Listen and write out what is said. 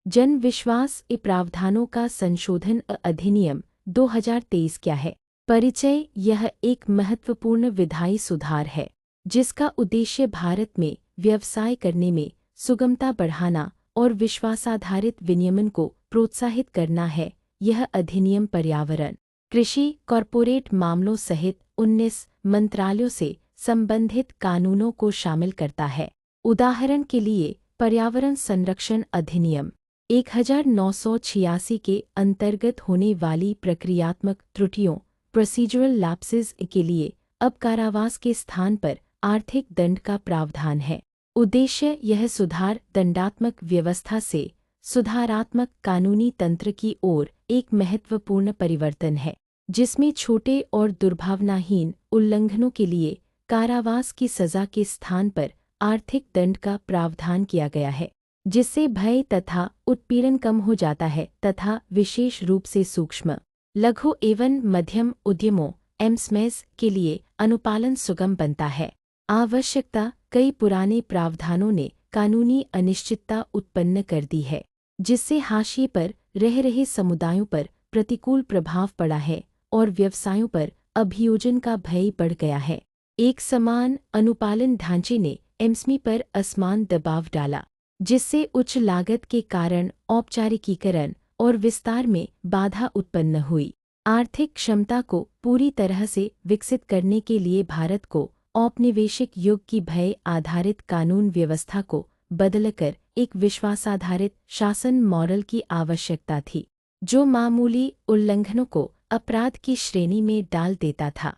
जन विश्वास ए प्रावधानों का संशोधन अधिनियम 2023 क्या है? परिचय। यह एक महत्वपूर्ण विधायी सुधार है जिसका उद्देश्य भारत में व्यवसाय करने में सुगमता बढ़ाना और विश्वासाधारित विनियमन को प्रोत्साहित करना है। यह अधिनियम पर्यावरण, कृषि, कॉरपोरेट मामलों सहित 19 मंत्रालयों से संबंधित कानूनों को शामिल करता है। उदाहरण के लिए, पर्यावरण संरक्षण अधिनियम 1986 के अंतर्गत होने वाली प्रक्रियात्मक त्रुटियों प्रोसीजरल लैप्सेस के लिए अब कारावास के स्थान पर आर्थिक दंड का प्रावधान है। उद्देश्य। यह सुधार दंडात्मक व्यवस्था से सुधारात्मक कानूनी तंत्र की ओर एक महत्वपूर्ण परिवर्तन है जिसमें छोटे और दुर्भावनाहीन उल्लंघनों के लिए कारावास की सजा के स्थान पर आर्थिक दंड का प्रावधान किया गया है, जिससे भय तथा उत्पीड़न कम हो जाता है तथा विशेष रूप से सूक्ष्म, लघु एवं मध्यम उद्यमों एमएसएमईज़ के लिए अनुपालन सुगम बनता है। आवश्यकता। कई पुराने प्रावधानों ने कानूनी अनिश्चितता उत्पन्न कर दी है जिससे हाशिए पर रह रहे समुदायों पर प्रतिकूल प्रभाव पड़ा है और व्यवसायों पर अभियोजन का भय बढ़ गया है। एक समान अनुपालन ढांचे ने एमएसएमई पर असमान दबाव डाला जिससे उच्च लागत के कारण औपचारिकीकरण और विस्तार में बाधा उत्पन्न हुई। आर्थिक क्षमता को पूरी तरह से विकसित करने के लिए भारत को औपनिवेशिक युग की भय आधारित कानून व्यवस्था को बदलकर एक विश्वासाधारित शासन मॉडल की आवश्यकता थी जो मामूली उल्लंघनों को अपराध की श्रेणी में डाल देता था।